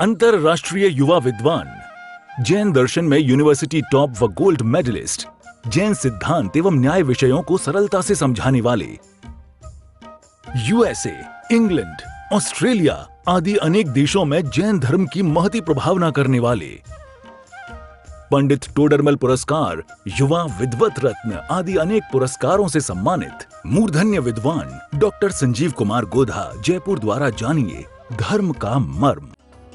अंतरराष्ट्रीय युवा विद्वान, जैन दर्शन में यूनिवर्सिटी टॉप व गोल्ड मेडलिस्ट, जैन सिद्धांत एवं न्याय विषयों को सरलता से समझाने वाले, यूएसए, इंग्लैंड, ऑस्ट्रेलिया आदि अनेक देशों में जैन धर्म की महती प्रभावना करने वाले, पंडित टोडरमल पुरस्कार, युवा विद्वत रत्न आदि अनेक पुरस्कारों से सम्मानित मूर्धन्य विद्वान डॉक्टर संजीव कुमार गोधा जयपुर द्वारा जानिए धर्म का मर्म।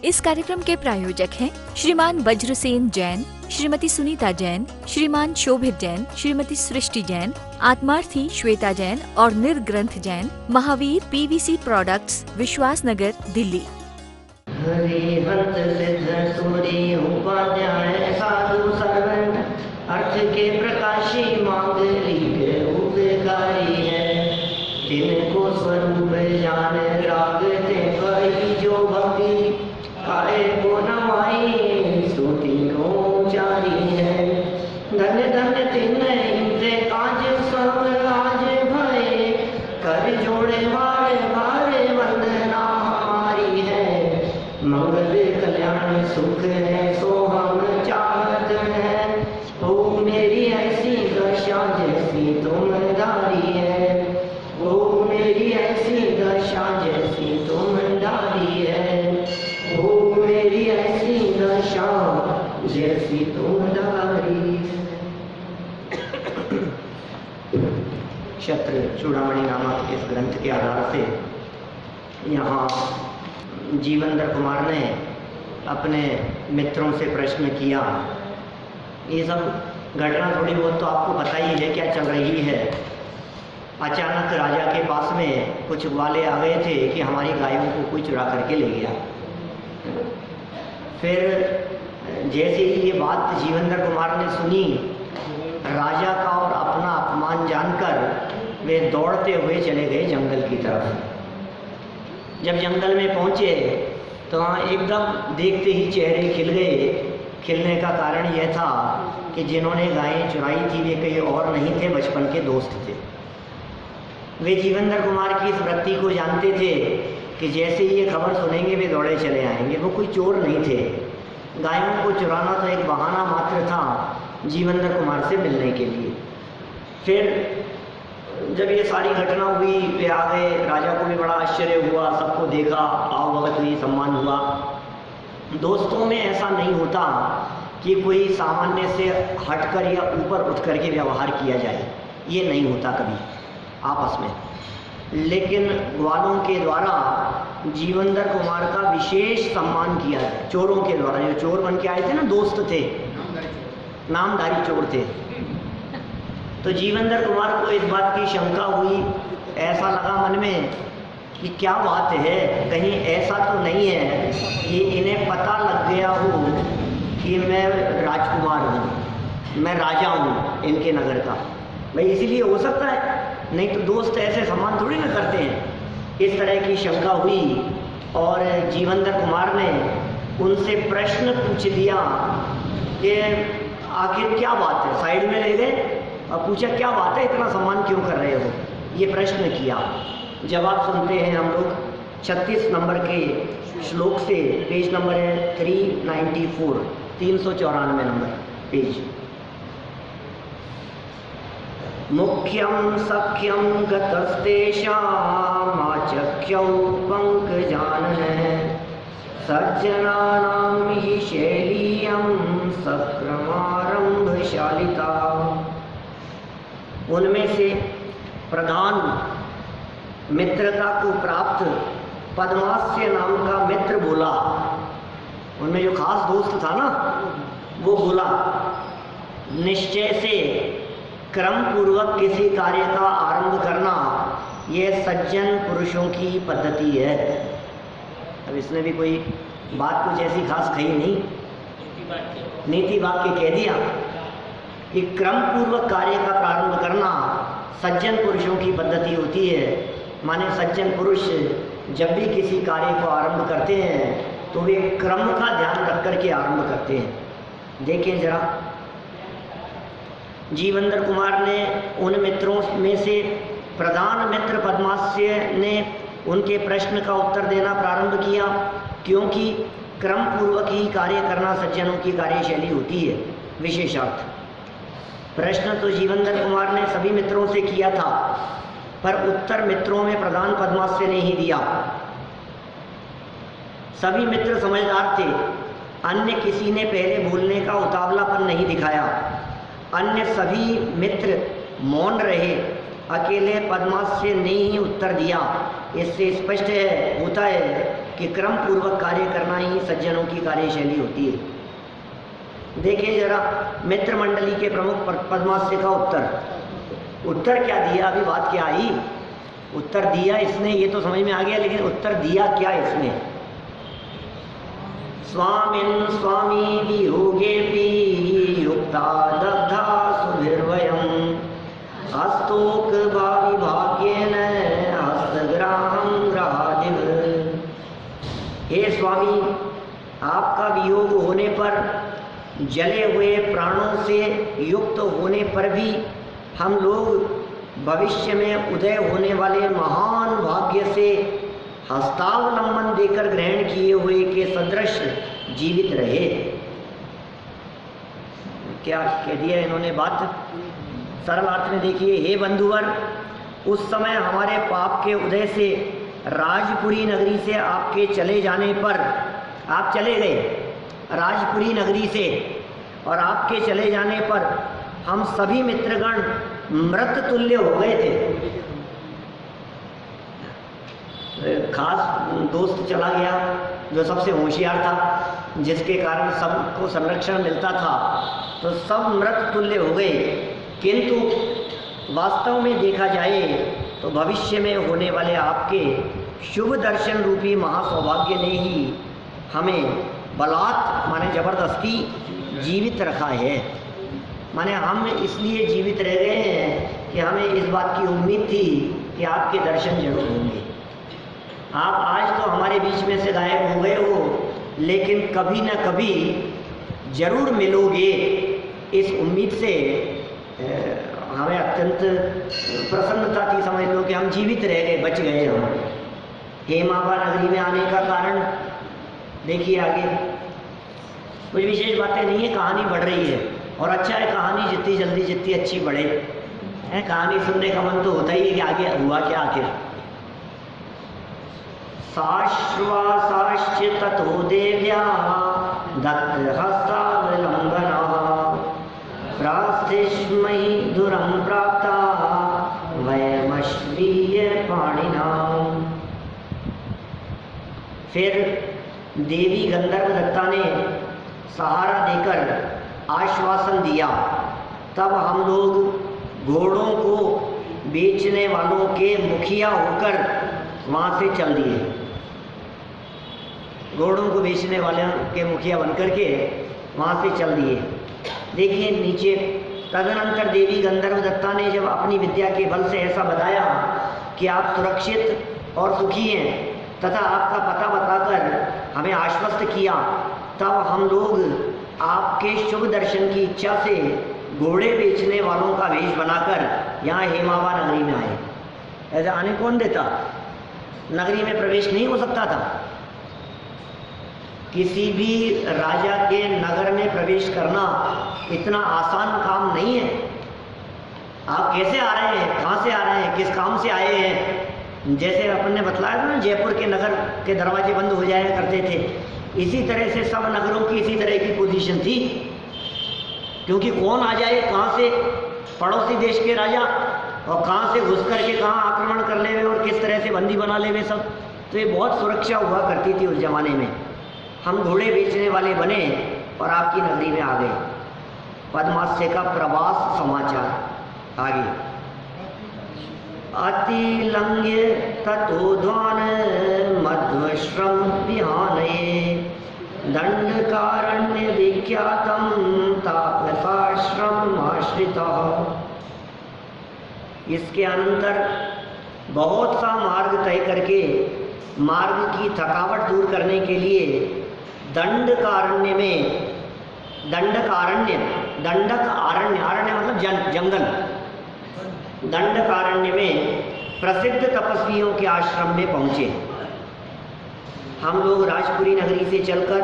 इस कार्यक्रम के प्रायोजक हैं श्रीमान वज्रसेन जैन, श्रीमती सुनीता जैन, श्रीमान शोभित जैन, श्रीमती सृष्टि जैन, आत्मार्थी श्वेता जैन और निर्ग्रंथ जैन, महावीर पीवीसी प्रोडक्ट्स, विश्वास नगर, दिल्ली। हरिहंत सिद्ध सूरी उपाध्याय साधु सर्वण अर्थ के प्रकाशी मांगलिक उपकारी है, जिनको स्वरूप जान रागते कही जो भक्ति काहे को नवाई स्तुति को उचारी है। धन्य धन्य तिन इनसे काज सब आज भय, कर जोड़े बारे बारे वंदना हमारी है। मंगल कल्याण सुख है सो हम चाहत हैं, हो मेरी ऐसी दशा जैसी तुम धारी है, हो मेरी ऐसी दशा जैसी तुम धारी है, हो मेरी ऐसी दशा जैसी तुम धारी है। क्षत्र चूड़ामणि नामक इस ग्रंथ के आधार से यहाँ जीवनधर कुमार ने अपने मित्रों से प्रश्न किया। ये सब घटना थोड़ी बहुत तो आपको पता ही है क्या चल रही है। अचानक राजा के पास में कुछ ग्वाले आ गए थे कि हमारी गायों को कोई चुरा करके ले गया। फिर जैसे ही ये बात जीवनधर कुमार ने सुनी, राजा का और अपना अपमान जानकर वे दौड़ते हुए चले गए जंगल की तरफ। जब जंगल में पहुंचे तो वहाँ एकदम देखते ही चेहरे खिल गए। खिलने का कारण यह था कि जिन्होंने गायें चुराई थी वे कहीं और नहीं थे, बचपन के दोस्त थे। वे जीवनधर कुमार की इस वृत्ति को जानते थे कि जैसे ही ये खबर सुनेंगे वे दौड़े चले आएंगे। वो कोई चोर नहीं थे, गायों को चुराना तो एक बहाना मात्र था जीवनधर कुमार से मिलने के लिए। फिर जब ये सारी घटना हुई वे आ गए। राजा को भी बड़ा आश्चर्य हुआ, सबको देखा, आवभगत हुई, सम्मान हुआ। दोस्तों में ऐसा नहीं होता कि कोई सामान्य से हटकर या ऊपर उठ करके व्यवहार किया जाए, ये नहीं होता कभी आपस में। लेकिन ग्वालों के द्वारा जीवनधर कुमार का विशेष सम्मान किया है। चोरों के द्वारा, जो चोर बन के आए थे ना, दोस्त थे, नामधारी चोर थे। तो जीवनधर कुमार को इस बात की शंका हुई, ऐसा लगा मन में कि क्या बात है, कहीं ऐसा तो नहीं है कि इन्हें पता लग गया हो कि मैं राजकुमार हूँ, मैं राजा हूँ इनके नगर का। भाई इसीलिए हो सकता है, नहीं तो दोस्त ऐसे सम्मान थोड़ी ना करते हैं। इस तरह की शंका हुई और जीवनधर कुमार ने उनसे प्रश्न पूछ लिया कि आखिर क्या बात है। साइड में ले गए और पूछा क्या बात है, इतना सम्मान क्यों कर रहे हो, ये प्रश्न किया। जवाब सुनते हैं हम लोग 36 नंबर के श्लोक से। पेज नंबर है 394, 394 नंबर पेज। मुख्यम सख्यम गतस्तेषाम् आचख्यौ पंकजाननः, सज्जनानां हि शैलीयं सक्रमारंभशालिता। उनमें से प्रधान मित्रता को प्राप्त पद्मास्य नाम का मित्र बोला। उनमें जो खास दोस्त था ना, वो बोला, निश्चय से क्रम पूर्वक किसी कार्य का आरंभ करना यह सज्जन पुरुषों की पद्धति है। अब इसने भी कोई बात कुछ ऐसी खास कही नहीं, नीति वाक्य कह दिया कि क्रम पूर्वक कार्य का प्रारंभ करना सज्जन पुरुषों की पद्धति होती है। माने सज्जन पुरुष जब भी किसी कार्य को आरंभ करते हैं तो वे क्रम का ध्यान रख करके आरंभ करते हैं। देखें जरा, जीवनधर कुमार ने उन मित्रों में से प्रधान मित्र पद्मास्य ने उनके प्रश्न का उत्तर देना प्रारंभ किया, क्योंकि क्रम पूर्वक ही कार्य करना सज्जनों की कार्यशैली होती है। विशेषार्थ प्रश्न तो जीवनधर कुमार ने सभी मित्रों से किया था, पर उत्तर मित्रों में प्रधान पद्मास्य ने ही दिया। सभी मित्र समझदार थे, अन्य किसी ने पहले बोलने का उतावलापन नहीं दिखाया। अन्य सभी मित्र मौन रहे, अकेले पद्मास्य ने ही उत्तर दिया। इससे स्पष्ट होता है कि क्रम पूर्वक कार्य करना ही सज्जनों की कार्यशैली होती है। देखिए जरा मित्र मंडली के प्रमुख पद्मास्य का उत्तर क्या दिया। अभी बात क्या आई, उत्तर दिया इसने, ये तो समझ में आ गया, लेकिन उत्तर दिया क्या इसने। स्वामिन् स्वामी वियोगेऽपि युक्ता दग्धा सुभिर्वयम् हस्तोक भावि भाग्येन हस्तग्राहं ग्रहादिव। हे स्वामी, आपका वियोग होने पर, जले हुए प्राणों से युक्त होने पर भी हम लोग भविष्य में उदय होने वाले महान भाग्य से हस्तावलंबन देकर ग्रहण किए हुए के सदृश जीवित रहे। क्या कह दिया इन्होंने बात, सरल अर्थ में देखिए। हे बंधुवर, उस समय हमारे पाप के उदय से राजपुरी नगरी से आपके चले जाने पर, आप चले गए राजपुरी नगरी से, और आपके चले जाने पर हम सभी मित्रगण मृत तुल्य हो गए थे। खास दोस्त चला गया जो सबसे होशियार था, जिसके कारण सबको संरक्षण मिलता था, तो सब मृत तुल्य हो गए। किंतु वास्तव में देखा जाए तो भविष्य में होने वाले आपके शुभ दर्शन रूपी महासौभाग्य ने ही हमें बलात् माने जबरदस्ती जीवित रखा है। माने हम इसलिए जीवित रह गए हैं कि हमें इस बात की उम्मीद थी कि आपके दर्शन जरूर होंगे। आप आज तो हमारे बीच में से गायब हो गए हो, लेकिन कभी न कभी जरूर मिलोगे, इस उम्मीद से हमें अत्यंत प्रसन्नता थी। समझ लो कि हम जीवित रह गए, बच गए हम। हेमाबा नगरी में आने का कारण देखिए आगे, कुछ विशेष बातें नहीं है, कहानी बढ़ रही है। और अच्छा है कहानी जितनी जल्दी जितनी अच्छी बढ़े, है कहानी सुनने का मन तो होता ही है कि आगे हुआ क्या आखिर। साश्वासाश्च ततो देव्या दत्तहस्तावलम्बना प्रास्थिष्महि दुरं प्राप्ता वयमश्लीय पाणिना। फिर देवी गंधर्व दत्ता ने सहारा देकर आश्वासन दिया। तब हम लोग घोड़ों को बेचने वालों के मुखिया होकर वहाँ से चल दिए। घोड़ों को बेचने वालों के मुखिया बनकर के वहाँ से चल दिए। देखिए नीचे, तदनंतर देवी गंधर्व दत्ता ने जब अपनी विद्या के बल से ऐसा बताया कि आप सुरक्षित और सुखी हैं तथा आपका पता बताकर हमें आश्वस्त किया, तब हम लोग आपके शुभ दर्शन की इच्छा से घोड़े बेचने वालों का वेश बनाकर यहाँ हेमाबा नगरी में आए। ऐसा आने कौन देता, नगरी में प्रवेश नहीं हो सकता था। किसी भी राजा के नगर में प्रवेश करना इतना आसान काम नहीं है। आप कैसे आ रहे हैं, कहाँ से आ रहे हैं, किस काम से आए हैं। जैसे अपन ने बतलाया था ना, जयपुर के नगर के दरवाजे बंद हो जाया करते थे, इसी तरह से सब नगरों की इसी तरह की पोजीशन थी। क्योंकि कौन आ जाए कहाँ से, पड़ोसी देश के राजा, और कहाँ से घुस करके कहाँ आक्रमण कर ले और किस तरह से बंदी बना ले सब, तो ये बहुत सुरक्षा हुआ करती थी उस जमाने में। हम घोड़े बेचने वाले बने और आपकी नगरी में आ गए। पद्मास्य का प्रवास समाचार आगे। अतिलंघ्य ततोध्वान मध्वश्रम विहानये दंडकारण्य विख्यातम तापसाश्रम आश्रितः। इसके अनंतर बहुत सा मार्ग तय करके मार्ग की थकावट दूर करने के लिए दंडकारण्य में, दंडक आरण्य मतलब जंगल, दंडकारण्य में प्रसिद्ध तपस्वियों के आश्रम में पहुंचे। हम लोग राजपुरी नगरी से चलकर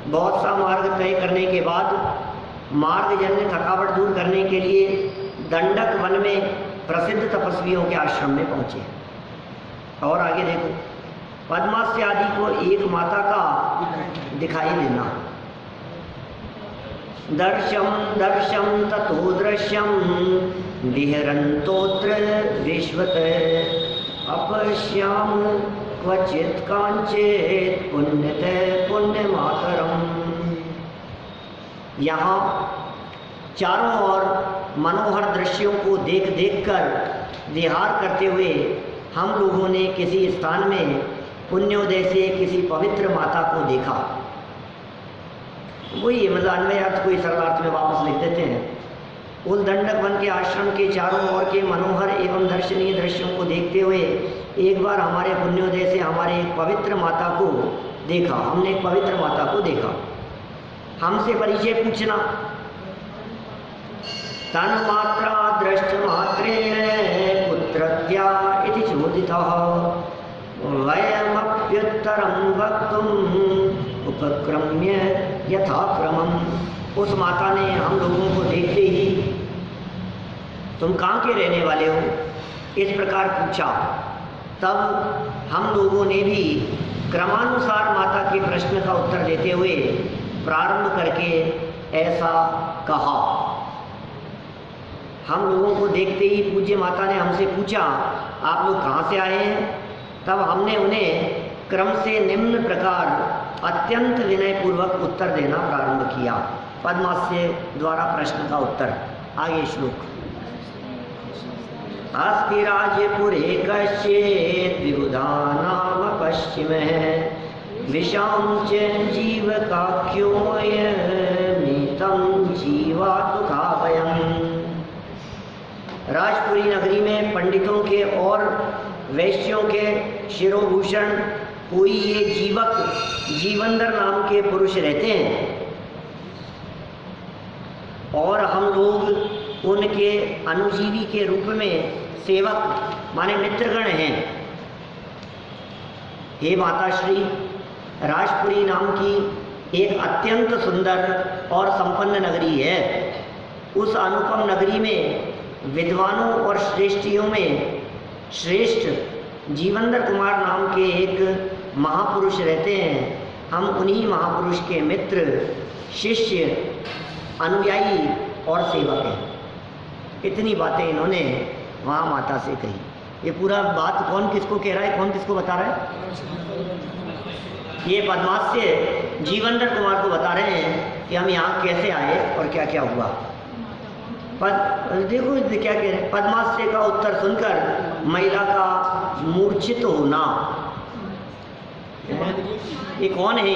बहुत सा मार्ग तय करने के बाद मार्गजन्य थकावट दूर करने के लिए दंडक वन में प्रसिद्ध तपस्वियों के आश्रम में पहुँचे। और आगे देखो, पद्मास्य आदि को एक माता का दिखाई देना। दर्शम दर्शम ततो दृश्यम विहरन्तोत्र विश्वत अपश्याम क्वचित् कांचित् पुण्यत पुण्य मातरम। यहाँ चारों ओर मनोहर दृश्यों को देख देख कर विहार करते हुए हम लोगों ने किसी स्थान में पुण्योदय से किसी पवित्र माता को देखा। वही मतलब अन्वय अर्थ को सरल अर्थ में वापस लिख देते हैं। उस दंडक वन के आश्रम के चारों ओर के मनोहर एवं दर्शनीय दृश्यों को देखते हुए एक बार हमारे पुण्योदय से हमारे एक पवित्र माता को देखा। हमने एक पवित्र माता को देखा। हमसे परिचय पूछना। तन्मात्रा दृष्ट मात्रेण पुत्रत्या इति चोदितः वयमप्युत्तरं वक्तुम् उपक्रम्य यथाक्रमम्। उस माता ने हम लोगों को देखते ही तुम कहाँ के रहने वाले हो इस प्रकार पूछा। तब हम लोगों ने भी क्रमानुसार माता के प्रश्न का उत्तर देते हुए प्रारंभ करके ऐसा कहा। हम लोगों को देखते ही पूज्य माता ने हमसे पूछा, आप लोग कहाँ से आए हैं? तब हमने उन्हें क्रम से निम्न प्रकार अत्यंत विनयपूर्वक उत्तर देना प्रारंभ किया। पद्मास्य द्वारा प्रश्न का उत्तर। आगे श्लोक। अस्ति राजपुरे कश्चित् विबुधा नाम पश्चिमः विषां च जीवकाख्योऽयमितं जीवातुकाभयम्। राजपुरी नगरी में पंडितों के और वैश्यों के शिरोभूषण कोई ये जीवक जीवंदर नाम के पुरुष रहते हैं और हम लोग उनके अनुजीवी के रूप में सेवक माने मित्रगण हैं। हे माताश्री, राजपुरी नाम की एक अत्यंत सुंदर और संपन्न नगरी है। उस अनुपम नगरी में विद्वानों और श्रेष्ठियों में श्रेष्ठ जीवंदर कुमार नाम के एक महापुरुष रहते हैं। हम उन्हीं महापुरुष के मित्र, शिष्य, अनुयायी और सेवक हैं। इतनी बातें इन्होंने वहाँ माता से कही। ये पूरा बात कौन किसको कह रहा है, कौन किसको बता रहा है? ये पद्मास्य जीवंदर कुमार को बता रहे हैं कि हम यहाँ कैसे आए और क्या क्या हुआ। देखो क्या कह रहे हैं। पद्मास्य का उत्तर सुनकर महिला का मूर्छित होना। ये कौन है? ये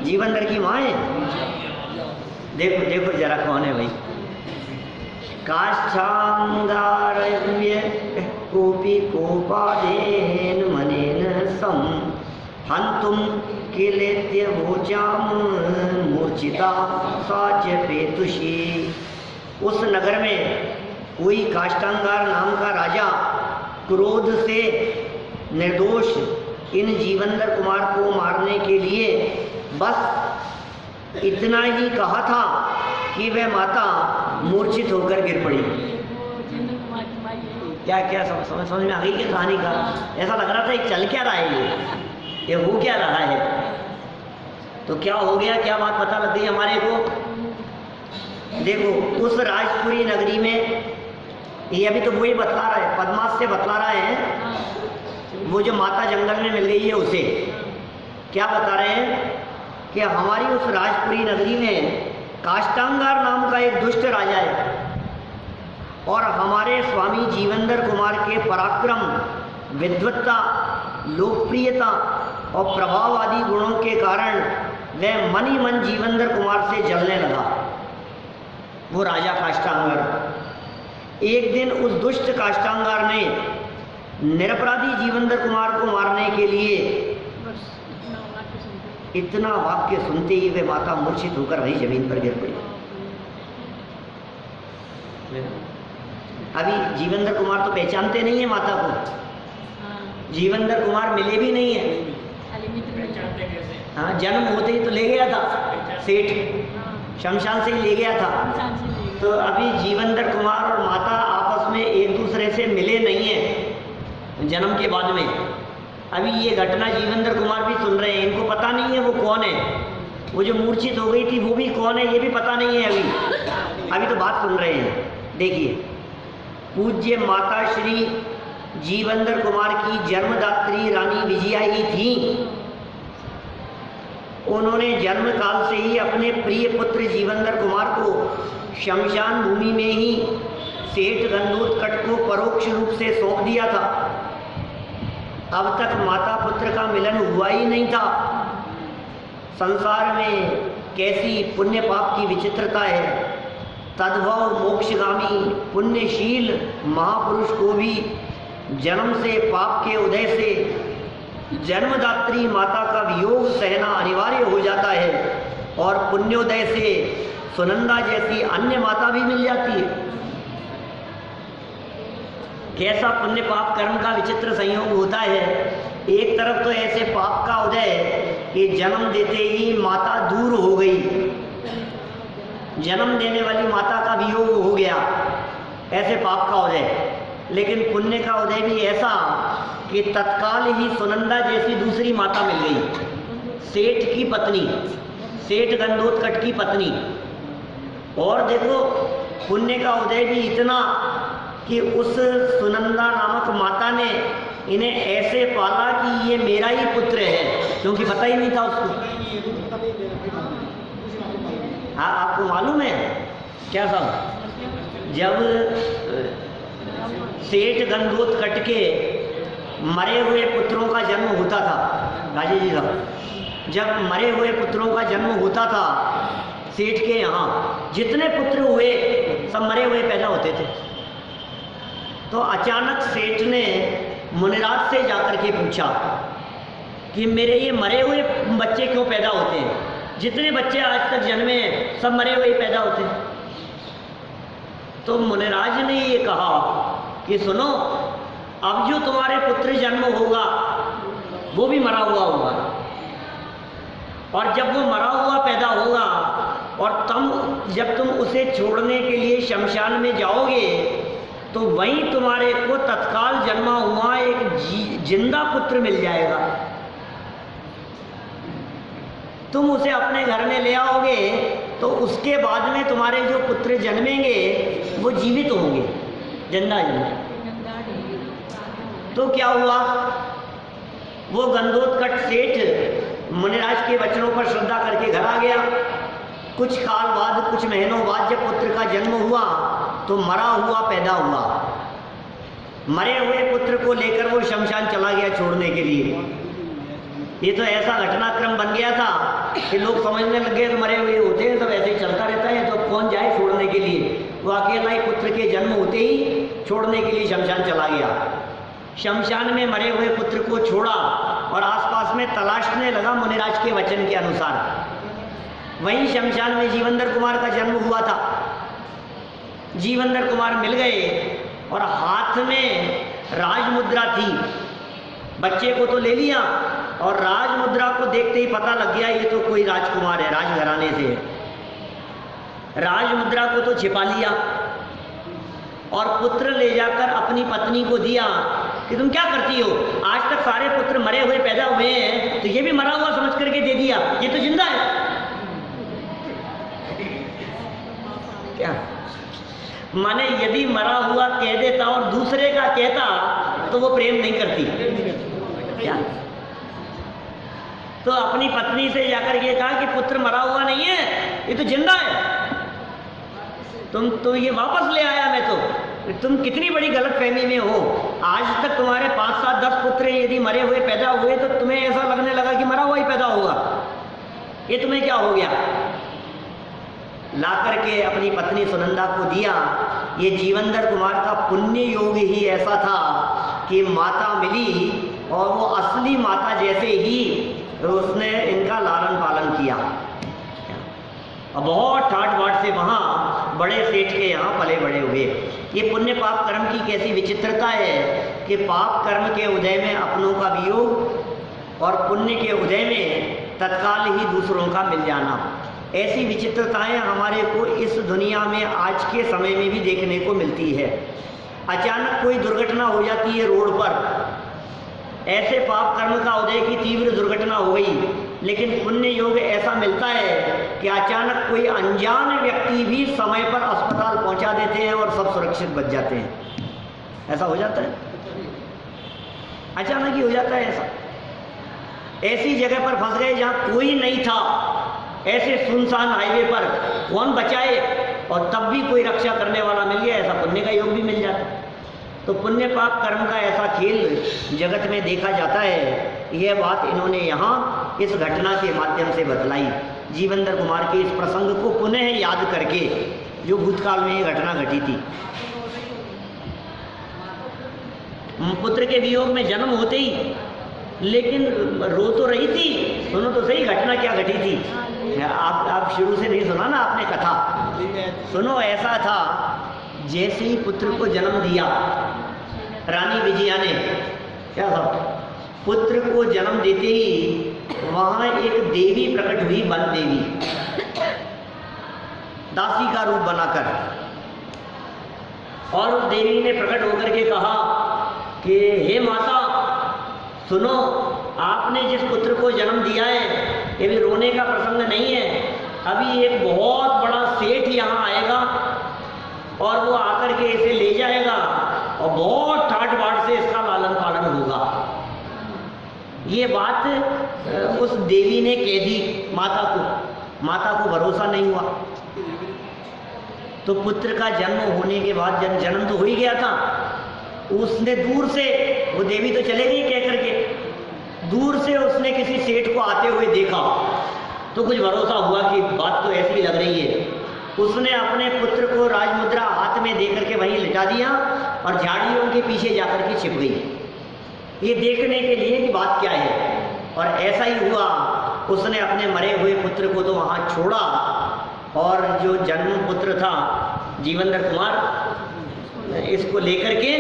जीवंदर की माँ है। देखो देखो जरा कौन है भाई। काष्ठांगारव्य कोपी कोपादेन मनेन सम हंतुम किलेत्य भोजाम मूर्छिता साच पेतुषी। उस नगर में कोई काष्ठांगार नाम का राजा क्रोध से निर्दोष इन जीवंदर कुमार को मारने के लिए बस इतना ही कहा था कि वह माता मूर्छित होकर गिर पड़ी। क्या क्या समझ में आ गई क्या कहानी का? ऐसा लग रहा था ये चल क्या रहा है, ये हो क्या रहा है। तो क्या हो गया, क्या बात पता लग गई हमारे को। देखो उस राजपुरी नगरी में ये अभी तो वही बतला रहा है, पद्मास्य बतला रहा है। वो जो माता जंगल में मिल गई है उसे क्या बता रहे हैं कि हमारी उस राजपुरी नगरी में काष्ठांगार नाम का एक दुष्ट राजा है और हमारे स्वामी जीवंदर कुमार के पराक्रम, विद्वत्ता, लोकप्रियता और प्रभाव आदि गुणों के कारण वह मन ही मन जीवंदर कुमार से जलने लगा। वो राजा काष्ठांगार। एक दिन उस दुष्ट काष्ठांगार ने निरपराधी जीवंदर कुमार को मारने के लिए इतना वाक्य सुनते ही वे माता मूर्छित होकर वही जमीन पर गिर पड़ी। अभी जीवंदर कुमार तो पहचानते नहीं है माता को, जीवनधर कुमार मिले भी नहीं है। हाँ, जन्म होते ही तो ले गया था सेठ, शमशान से ही ले गया था। तो अभी जीवनधर कुमार और माता आपस में एक दूसरे से मिले नहीं है जन्म के बाद में। अभी ये घटना जीवनधर कुमार भी सुन रहे हैं, इनको पता नहीं है वो कौन है, वो जो मूर्छित हो गई थी वो भी कौन है ये भी पता नहीं है अभी तो बात सुन रहे हैं। देखिए, पूज्य माता श्री जीवनधर कुमार की जन्मदात्री रानी विजया ही थी। उन्होंने जन्म काल से ही अपने प्रिय पुत्र जीवनधर कुमार को शमशान भूमि में ही सेठ गंगोत्कच को परोक्ष रूप से सौंप दिया था। अब तक माता पुत्र का मिलन हुआ ही नहीं था। संसार में कैसी पुण्य पाप की विचित्रता है। तद्भव मोक्षगामी पुण्यशील महापुरुष को भी जन्म से पाप के उदय से जन्मदात्री माता का वियोग सहना अनिवार्य हो जाता है और पुण्योदय से सुनंदा जैसी अन्य माता भी मिल जाती है। कैसा पुण्य पाप कर्म का विचित्र संयोग होता है। एक तरफ तो ऐसे पाप का उदय कि जन्म देते ही माता दूर हो गई, जन्म देने वाली माता का वियोग हो गया, ऐसे पाप का उदय। लेकिन पुण्य का उदय भी ऐसा कि तत्काल ही सुनंदा जैसी दूसरी माता मिल गई, सेठ की पत्नी, सेठ गंगोत्कच की पत्नी। और देखो, पुण्य का उदय भी इतना कि उस सुनंदा नामक माता ने इन्हें ऐसे पाला कि ये मेरा ही पुत्र है, क्योंकि पता ही नहीं था उसको। हाँ, आपको मालूम है क्या साहब, जब सेठ गंगोत्कच के मरे हुए पुत्रों का जन्म होता था, राजे जी साहब, जब मरे हुए पुत्रों का जन्म होता था सेठ के यहाँ, जितने पुत्र हुए सब मरे हुए पैदा होते थे। तो अचानक सेठ ने मुनिराज से जाकर के पूछा कि मेरे ये मरे हुए बच्चे क्यों पैदा होते हैं, जितने बच्चे आज तक जन्मे हैं सब मरे हुए पैदा होते हैं। तो मुनिराज ने ये कहा कि सुनो, अब जो तुम्हारे पुत्र जन्म होगा वो भी मरा हुआ होगा, और जब वो मरा हुआ पैदा होगा और जब तुम उसे छोड़ने के लिए शमशान में जाओगे तो वहीं तुम्हारे को तत्काल जन्मा हुआ एक जिंदा पुत्र मिल जाएगा। तुम उसे अपने घर में ले आओगे तो उसके बाद में तुम्हारे जो पुत्र जन्मेंगे वो जीवित होंगे, जिंदा होंगे। तो क्या हुआ, वो गंगोत्कच सेठ मुनिराज के वचनों पर श्रद्धा करके घर आ गया। कुछ काल बाद, कुछ महीनों बाद जब पुत्र का जन्म हुआ तो मरा हुआ पैदा हुआ। मरे हुए पुत्र को लेकर वो शमशान चला गया छोड़ने के लिए। ये तो ऐसा घटनाक्रम बन गया था कि लोग समझने लग गए तो मरे हुए होते हैं, सब ऐसे ही चलता रहता है, तो कौन जाए छोड़ने के लिए। वो अकेला ही पुत्र के जन्म होते ही छोड़ने के लिए शमशान चला गया। शमशान में मरे हुए पुत्र को छोड़ा और आसपास में तलाशने लगा मुनिराज के वचन के अनुसार। वहीं शमशान में जीवनधर कुमार का जन्म हुआ था। जीवनधर कुमार मिल गए और हाथ में राजमुद्रा थी। बच्चे को तो ले लिया और राजमुद्रा को देखते ही पता लग गया ये तो कोई राजकुमार है, राजघराने से है। राजमुद्रा को तो छिपा लिया और पुत्र ले जाकर अपनी पत्नी को दिया कि तुम क्या करती हो, आज तक सारे पुत्र मरे हुए पैदा हुए हैं तो ये भी मरा हुआ समझ करके दे दिया, ये तो जिंदा है। क्या माने, यदि मरा हुआ कह देता और दूसरे का कहता तो वो प्रेम नहीं करती क्या। तो अपनी पत्नी से जाकर ये कहा कि पुत्र मरा हुआ नहीं है, ये तो जिंदा है, तुम तो ये वापस ले आया मैं तो। तुम कितनी बड़ी गलतफहमी में हो। आज तक तुम्हारे 5, 7, 10 पुत्र यदि मरे हुए पैदा हुए तो तुम्हें ऐसा लगने लगा कि मरा हुआ ही पैदा होगा, ये तुम्हें क्या हो गया। ला करके अपनी पत्नी सुनंदा को दिया। ये जीवनधर कुमार का पुण्य योग ही ऐसा था कि माता मिली और वो असली माता जैसे ही उसने इनका लालन पालन किया। अब बहुत ठाट बाट से वहाँ बड़े सेठ के यहाँ पले बड़े हुए। ये पुण्य पाप कर्म की कैसी विचित्रता है कि पाप कर्म के उदय में अपनों का वियोग और पुण्य के उदय में तत्काल ही दूसरों का मिल जाना। ऐसी विचित्रताएं हमारे को इस दुनिया में आज के समय में भी देखने को मिलती है। अचानक कोई दुर्घटना हो जाती है रोड पर, ऐसे पाप कर्म का उदय की तीव्र दुर्घटना हो गई, लेकिन पुण्य योग ऐसा मिलता है कि अचानक कोई अनजान व्यक्ति भी समय पर अस्पताल पहुंचा देते हैं और सब सुरक्षित बच जाते हैं। ऐसा हो जाता है, अचानक ही हो जाता है ऐसा। ऐसी जगह पर फंस गए जहां कोई नहीं था, ऐसे सुनसान हाईवे पर कौन बचाए, और तब भी कोई रक्षा करने वाला मिल गया, ऐसा पुण्य का योग भी मिल जाता है। तो पुण्य पाप कर्म का ऐसा खेल जगत में देखा जाता है। यह बात इन्होंने यहाँ इस घटना के माध्यम से बतलाई। जीवंदर कुमार के इस प्रसंग को पुनः याद करके, जो भूतकाल में ये घटना घटी थी। पुत्र के वियोग में जन्म होते ही, लेकिन रो तो रही थी। सुनो तो सही घटना क्या घटी थी। आप शुरू से नहीं सुना ना आपने कथा। सुनो, ऐसा था जैसे ही पुत्र को जन्म दिया रानी विजया ने, क्या था, पुत्र को जन्म देते ही वहां एक देवी प्रकट हुई, वन देवी, दासी का रूप बनाकर। और उस देवी ने प्रकट होकर के कहा कि हे माता, सुनो, आपने जिस पुत्र को जन्म दिया है, ये भी रोने का प्रसंग नहीं है। अभी एक बहुत बड़ा सेठ यहाँ आएगा और वो आकर के इसे ले जाएगा और बहुत ठाट बाट से इसका लालन पालन होगा। ये बात उस देवी ने कह दी माता को। माता को भरोसा नहीं हुआ। तो पुत्र का जन्म होने के बाद, जन्म तो हो ही गया था, उसने दूर से, वो देवी तो चले गई कह करके, दूर से उसने किसी सेठ को आते हुए देखा तो कुछ भरोसा हुआ कि बात तो ऐसी लग रही है। उसने अपने पुत्र को राजमुद्रा हाथ में देकर के वहीं लिटा दिया और झाड़ियों के पीछे जाकर के छिप गई, ये देखने के लिए कि बात क्या है। और ऐसा ही हुआ, उसने अपने मरे हुए पुत्र को तो वहाँ छोड़ा और जो जन्म पुत्र था जीवंदर कुमार, इसको लेकर के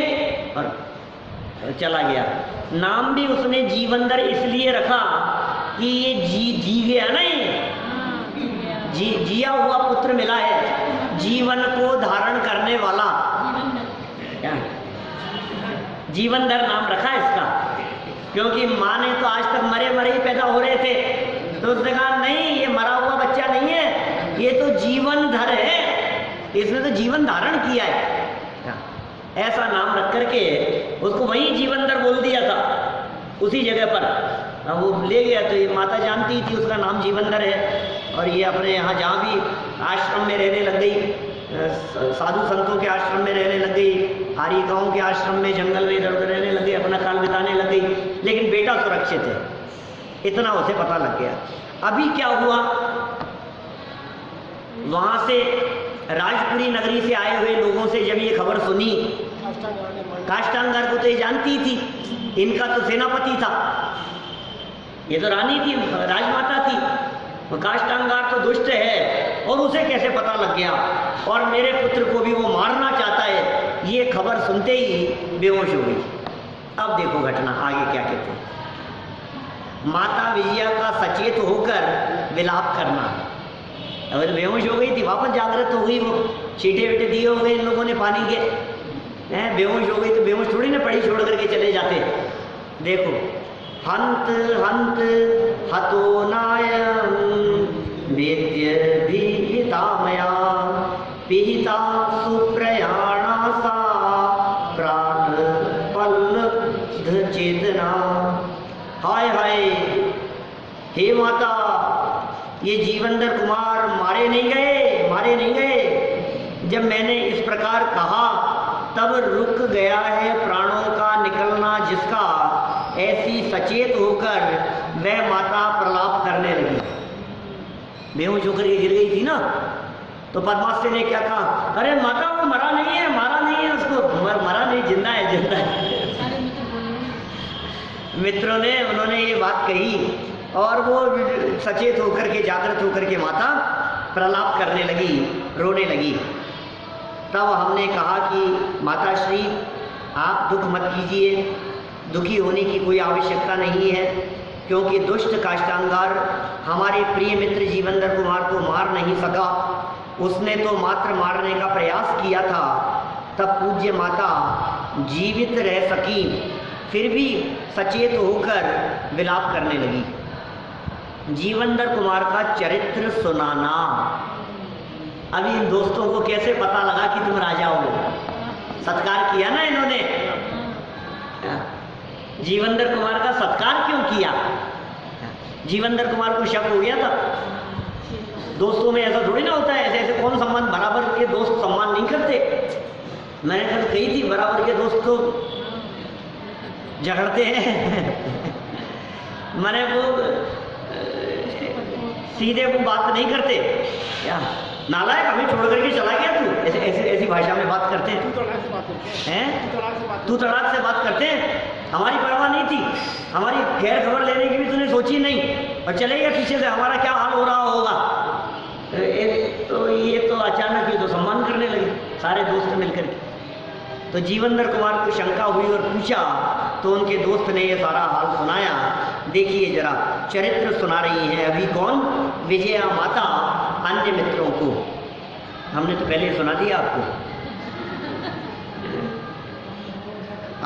और चला गया। नाम भी उसने जीवंदर इसलिए रखा कि ये जी गया नहीं, जिया हुआ पुत्र मिला है, जीवन को धारण करने वाला, क्या जीवंदर नाम रखा इसका। क्योंकि माँ ने तो आज तक मरे मरे ही पैदा हो रहे थे, तो उसने कहा नहीं, ये मरा हुआ बच्चा नहीं है, ये तो जीवन धर है, इसने तो जीवन धारण किया है। ऐसा नाम रख करके उसको वहीं जीवंदर बोल दिया था, उसी जगह पर। वो ले गया तो ये माता जानती थी उसका नाम जीवंदर है। और ये अपने यहाँ जहाँ भी आश्रम में रहने लग गई, साधु संतों के आश्रम में रहने लग गई, हारिकाओं के आश्रम में, जंगल में इधर उधर रहने लग गई, अपना काल बिताने लग गई। लेकिन बेटा सुरक्षित है, इतना उसे पता लग गया। अभी क्या हुआ, वहाँ से राजपुरी नगरी से आए हुए लोगों से जब ये खबर सुनी, काष्टांगार को तो ये जानती थी, इनका तो सेनापति था, ये तो रानी थी, राजमाता थी, वो काष्टांगार तो दुष्ट है और उसे कैसे पता लग गया और मेरे पुत्र को भी वो मारना चाहता है। ये खबर सुनते ही बेहोश हो गई। अब देखो घटना आगे क्या कहते हैं। माता विजया का सचेत होकर विलाप करना। अगर बेहोश हो गई थी, वापस जागृत हो गई, वो छींटे वीटे दिए हो गए इन लोगों ने पानी के, हैं, बेहोश हो गई तो बेहोश थोड़ी ना पड़ी छोड़ करके चले जाते। देखो, हंत हंत हतो नायं वेद्य भीता मया पिहिता सुप्रयाणा सा प्राण पल्लब्ध चेतना। हाय हाय, हे माता, ये जीवंदर कुमार मारे नहीं गए। जब मैंने इस प्रकार कहा तब रुक गया है प्राणों का निकलना जिसका, ऐसी सचेत होकर वह माता प्रलाप करने लगी। बेहोश होकर के गिर गई थी ना, तो पद्मास्य ने क्या कहा, अरे माता वो मरा नहीं है, मारा नहीं है उसको, मरा नहीं, जिंदा है। मित्रों ने उन्होंने ये बात कही और वो सचेत होकर के, जागृत होकर के माता प्रलाप करने लगी, रोने लगी। तब हमने कहा कि माता श्री, आप दुख मत कीजिए, दुखी होने की कोई आवश्यकता नहीं है, क्योंकि दुष्ट काष्टांगार हमारे प्रिय मित्र जीवंदर कुमार को मार नहीं सका। उसने तो मात्र मारने का प्रयास किया था। तब पूज्य माता जीवित रह सकी, फिर भी सचेत होकर विलाप करने लगी। जीवंदर कुमार का चरित्र सुनाना। अभी इन दोस्तों को कैसे पता लगा कि तुम राजा हो? सत्कार किया ना इन्होंने। जीवंदर कुमार का सत्कार क्यों किया? जीवंदर कुमार को शक हो गया था। दोस्तों में ऐसा थोड़ी ना होता है, ऐसे ऐसे कौन सम्मान, बराबर के दोस्त सम्मान नहीं करते। मैंने कल कही थी, बराबर के दोस्त तो झगड़ते हैं। मैंने वो सीधे वो बात नहीं करते। क्या नालायक, हमें छोड़ करके चला गया तू? ऐसे ऐसी ऐसी भाषा में बात करते हैं। तू तड़ाक से बात करते हैं। हमारी परवाह नहीं थी, हमारी खैर खबर लेने की भी तूने सोची नहीं, और चले गया पीछे से, हमारा क्या हाल हो रहा होगा। तो ये तो अचानक ही तो सम्मान करने लगे सारे दोस्त मिलकर के। तो जीवंदर कुमार को शंका हुई और पूछा, तो उनके दोस्त ने ये सारा हाल सुनाया। देखिए जरा, चरित्र सुना रही हैं अभी कौन? विजया माता अन्य मित्रों को। हमने तो पहले सुना दिया आपको।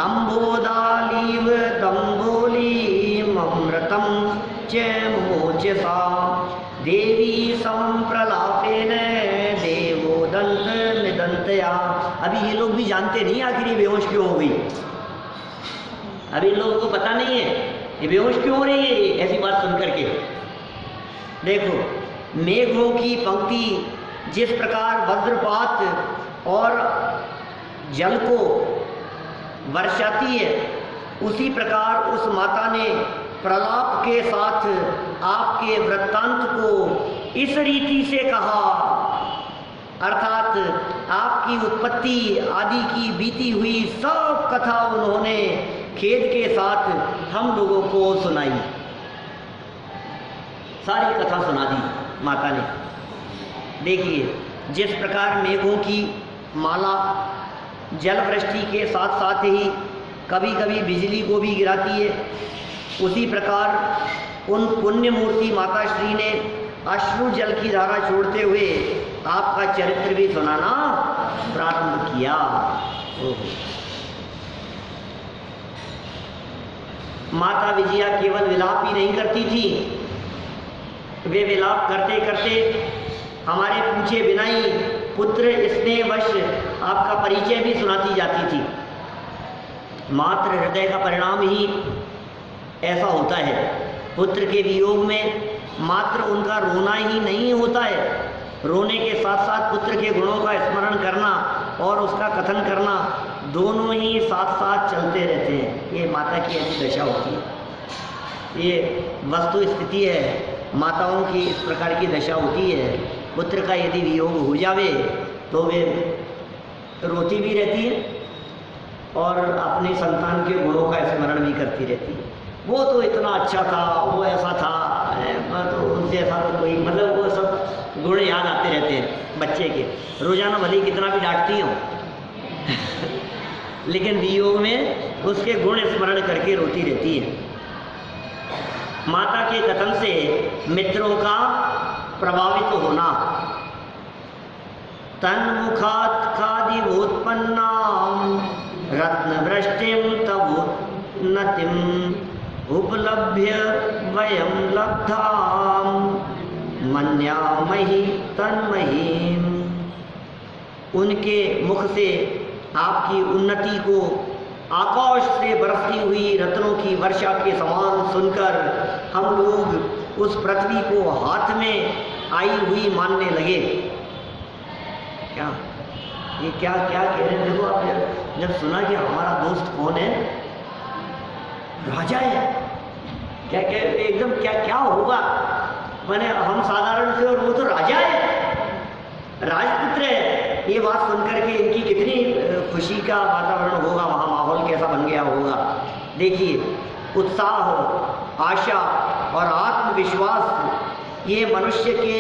अम्बोदालीव दम्बोली ममृतम च मोचसा देवी समं प्रलापेन देवो दंत निदंतया। अभी ये लोग भी जानते नहीं आखिर ये बेहोश क्यों हो गई। अभी इन लोगों को पता नहीं है ये बेहोश क्यों हो रही है ऐसी बात सुन करके। देखो, मेघों की पंक्ति जिस प्रकार वज्रपात और जल को वर्षाती है, उसी प्रकार उस माता ने प्रलाप के साथ आपके वृत्तांत को इस रीति से कहा, अर्थात आपकी उत्पत्ति आदि की बीती हुई सब कथा उन्होंने खेद के साथ हम लोगों को सुनाई। सारी कथा सुना दी माता ने। देखिए, जिस प्रकार मेघों की माला जल वृष्टि के साथ साथ ही कभी कभी बिजली को भी गिराती है, उसी प्रकार उन पुण्य मूर्ति माता श्री ने अश्रु जल की धारा छोड़ते हुए आपका चरित्र भी सुनाना प्रारंभ किया। माता विजया केवल विलाप ही नहीं करती थी, वे विलाप करते करते हमारे पूछे बिना ही पुत्र स्नेहवश आपका परिचय भी सुनाती जाती थी। मात्र हृदय का परिणाम ही ऐसा होता है। पुत्र के वियोग में मात्र उनका रोना ही नहीं होता है, रोने के साथ साथ पुत्र के गुणों का स्मरण करना और उसका कथन करना दोनों ही साथ साथ चलते रहते हैं। ये माता की ऐसी दशा होती है, ये वस्तु स्थिति है। माताओं की इस प्रकार की दशा होती है। पुत्र का यदि वियोग हो जावे तो वे रोती भी रहती है और अपने संतान के गुणों का स्मरण भी करती रहती है। वो तो इतना अच्छा था, वो ऐसा था, तो उनसे ऐसा तो कोई, मतलब वो सब गुण याद आते रहते हैं बच्चे के। रोजाना भले कितना भी डांटती हो लेकिन वियोग में उसके गुण स्मरण करके रोती रहती है। माता के कथन से मित्रों का प्रभावित होना। तन्मुखात् खादिवोत्पन्ना रत्नवृष्टिं तवोन्नतिम् उपलभ्य वयं लब्धां मन्यामहि तन्महीम्। उनके मुख से आपकी उन्नति को आकाश से बरसती हुई रत्नों की वर्षा के समान सुनकर हम लोग उस पृथ्वी को हाथ में आई हुई मानने लगे। क्या ये क्या क्या कह रहे हैं? देखो आप, जब सुना कि हमारा दोस्त कौन है, राजा है, क्या क्या एकदम क्या क्या होगा। मैंने हम साधारण से और वो तो राजा है, राजपुत्र है। ये बात सुनकर के इनकी कितनी खुशी का वातावरण होगा, वहाँ माहौल कैसा बन गया होगा। देखिए, उत्साह, आशा और आत्मविश्वास ये मनुष्य के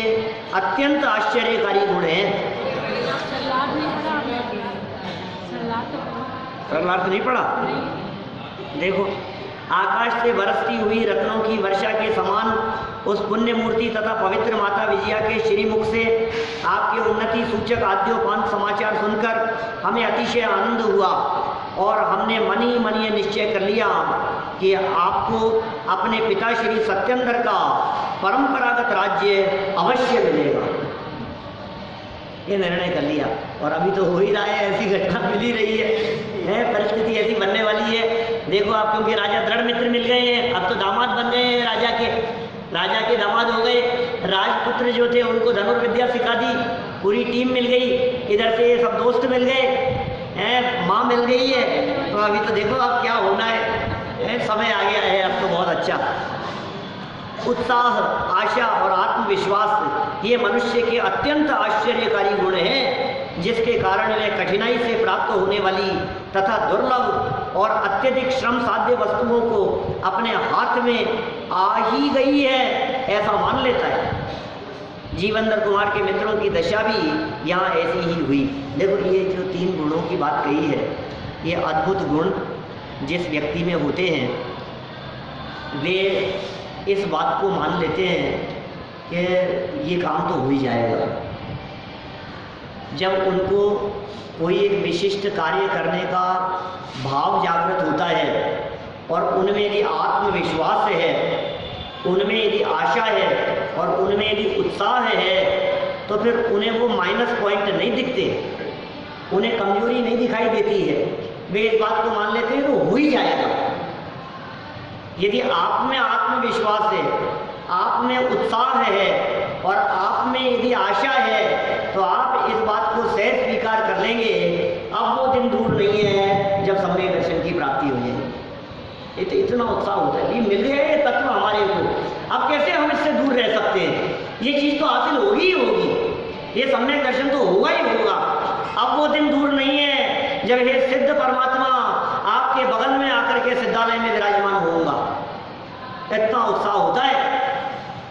अत्यंत आश्चर्यकारी गुण हैं। सरलार्थ नहीं पढ़ा? देखो, आकाश से बरसती हुई रत्नों की वर्षा के समान उस पुण्य मूर्ति तथा पवित्र माता विजया के श्रीमुख से आपके उन्नति सूचक आद्योपांत समाचार सुनकर हमें अतिशय आनंद हुआ और हमने मन ही ये निश्चय कर लिया कि आपको अपने पिता श्री सत्येंद्र का परंपरागत राज्य अवश्य मिलेगा। ये निर्णय कर लिया और अभी तो हो ही रहा है, ऐसी घटना मिल ही रही है, परिस्थिति ऐसी बनने वाली है। देखो आप, क्योंकि राजा दृढ़ मित्र मिल गए हैं, अब तो दामाद बन गए हैं, राजा के दामाद हो गए। राजपुत्र जो थे उनको धनुर्विद्या सिखा दी, पूरी टीम मिल गई, इधर से सब दोस्त मिल गए हैं, माँ मिल गई है। तो अभी तो देखो अब क्या होना है, समय आ गया है अब तो बहुत अच्छा। उत्साह, आशा और आत्मविश्वास ये मनुष्य के अत्यंत आश्चर्यकारी गुण हैं, जिसके कारण वे कठिनाई से प्राप्त होने वाली तथा दुर्लभ और अत्यधिक श्रम साध्य वस्तुओं को अपने हाथ में आ ही गई है ऐसा मान लेता है। जीवंदर कुमार के मित्रों की दशा भी यहाँ ऐसी ही हुई। देखो, ये जो 3 गुणों की बात कही है, ये अद्भुत गुण जिस व्यक्ति में होते हैं वे इस बात को मान लेते हैं कि ये काम तो हो ही जाएगा। जब उनको कोई एक विशिष्ट कार्य करने का भाव जागृत होता है और उनमें यदि आत्मविश्वास है, उनमें यदि आशा है और उनमें यदि उत्साह है, तो फिर उन्हें वो माइनस पॉइंट नहीं दिखते, उन्हें कमजोरी नहीं दिखाई देती है। वे इस बात को मान लेते हैं तो हो ही जाएगा। यदि आप में आत्मविश्वास है, आप में उत्साह है और आप में यदि आशा है, तो आप इस बात को सहज स्वीकार कर लेंगे। अब वो दिन दूर नहीं है जब सम्यक दर्शन की प्राप्ति हो जाएगी। तो इतना उत्साह होता है कि मिल गया ये तत्व हमारे को, अब कैसे हम इससे दूर रह सकते हैं, ये चीज़ तो हासिल होगी ही होगी, ये सम्यक दर्शन तो होगा ही होगा। अब वो दिन दूर नहीं है जब ये सिद्ध परमात्मा आपके बगल में आकर के सिद्धालय में विराजमान होगा। इतना उत्साह होता है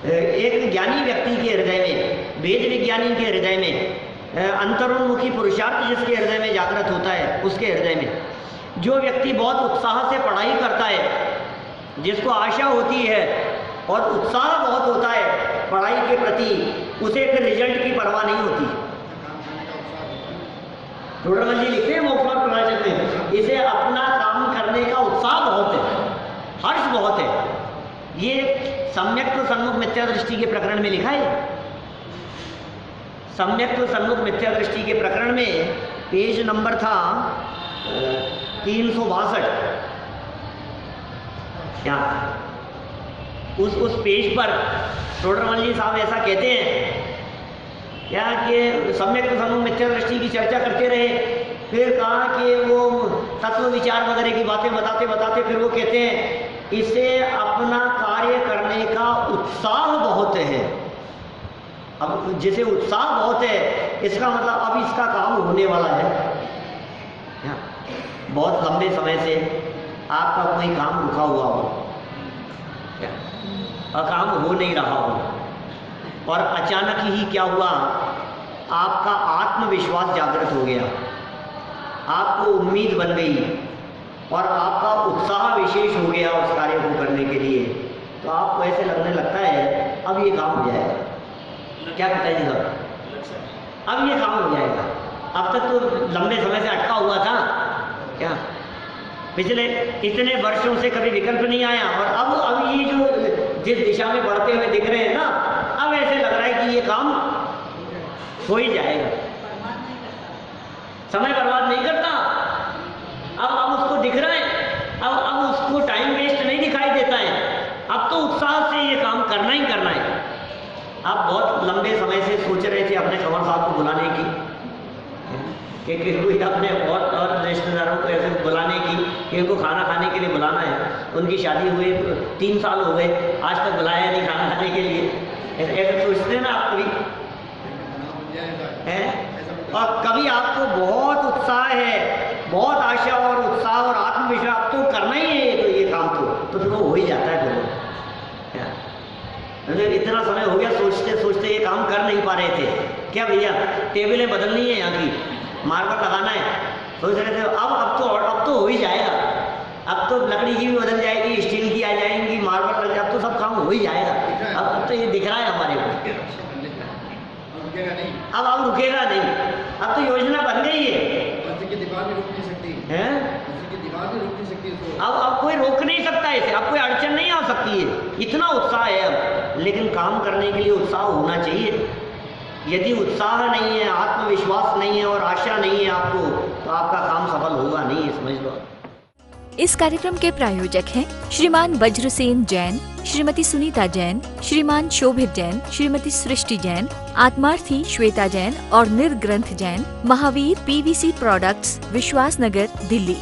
एक ज्ञानी व्यक्ति के हृदय में, वेद विज्ञानी के हृदय में, अंतरोन्मुखी पुरुषार्थ जिसके हृदय में जागृत होता है, उसके हृदय में जो व्यक्ति बहुत उत्साह से पढ़ाई करता है, जिसको आशा होती है और उत्साह बहुत होता है पढ़ाई के प्रति, उसे फिर रिजल्ट की परवाह नहीं होती। टोडरमल जी लिखते हैं मोक्षमार्ग प्रकाशक में, इसे अपना काम करने का उत्साह बहुत है, हर्ष बहुत है। ये सम्यक सन्मुख मिथ्या दृष्टि के प्रकरण में लिखा है। सम्यक सन्मुख मिथ्या दृष्टि के प्रकरण में पेज नंबर था 362। क्या उस पेज पर टोडरमल जी साहब ऐसा कहते हैं क्या कि सम्यक सन्मुख मिथ्या दृष्टि की चर्चा करते रहे, फिर कहा कि वो तत्व विचार वगैरह की बातें बताते बताते फिर वो कहते हैं इसे अपना कार्य करने का उत्साह बहुत है। अब जिसे उत्साह बहुत है इसका मतलब अब इसका काम होने वाला है। बहुत लंबे समय से आपका कोई काम रुका हुआ हो और काम हो नहीं रहा हो और अचानक ही क्या हुआ, आपका आत्मविश्वास जागृत हो गया, आपको उम्मीद बन गई और आपका उत्साह विशेष हो गया उस कार्य को करने के लिए, तो आपको ऐसे लगने लगता है अब ये काम हो जाएगा। क्या कहता है जी साहब, अब ये काम हो जाएगा। अब तक तो लंबे समय से अटका हुआ था, क्या पिछले इतने वर्षों से कभी विकल्प नहीं आया और अब ये जो जिस दिशा में बढ़ते हुए दिख रहे हैं ना, अब ऐसे लग रहा है कि ये काम हो ही जाएगा। समय बर्बाद नहीं करता, अब उसको दिख रहा है, अब उसको टाइम वेस्ट नहीं दिखाई देता है, अब तो उत्साह से ये काम करना ही करना है। आप बहुत लंबे समय से सोच रहे थे अपने कंवर साहब को बुलाने की, कि कोई अपने और रिश्तेदारों को ऐसे बुलाने की कि उनको खाना खाने के लिए बुलाना है। उनकी शादी हुए 3 साल हो गए, आज तक बुलाया नहीं खाना खाने के लिए। ऐसे सोचते हैं ना आप कभी हैं? और कभी आपको बहुत उत्साह है, बहुत आशा और उत्साह और आत्मविश्वास तो करना ही है, तो ये काम तो फिर वो हो ही जाता है। फिर इतना समय हो गया सोचते सोचते ये काम कर नहीं पा रहे थे। क्या भैया टेबलें बदलनी है, यहाँ की मार्बल लगाना है, सोच रहे थे अब तो हो ही जाएगा, अब तो लकड़ी की भी बदल जाएगी, स्टील की आ जाएंगी, मार्बल लग जाए, अब तो सब काम हो ही जाएगा। अब तो ये दिख रहा है हमारे को, अब रुकेगा नहीं, अब तो योजना बन गई है, दीवार भी रुक नहीं सकती हैं? दीवार भी रुक नहीं सकती उसको। अब कोई रोक नहीं सकता इसे, अब कोई अड़चन नहीं आ सकती है, इतना उत्साह है अब। लेकिन काम करने के लिए उत्साह होना चाहिए। यदि उत्साह नहीं है, आत्मविश्वास नहीं है और आशा नहीं है आपको, तो आपका काम सफल होगा नहीं, समझ लो। इस कार्यक्रम के प्रायोजक हैं श्रीमान वज्रसेन जैन, श्रीमती सुनीता जैन, श्रीमान शोभित जैन, श्रीमती सृष्टि जैन, आत्मार्थी श्वेता जैन और निर्ग्रंथ जैन, महावीर PVC प्रोडक्ट्स, विश्वास नगर, दिल्ली।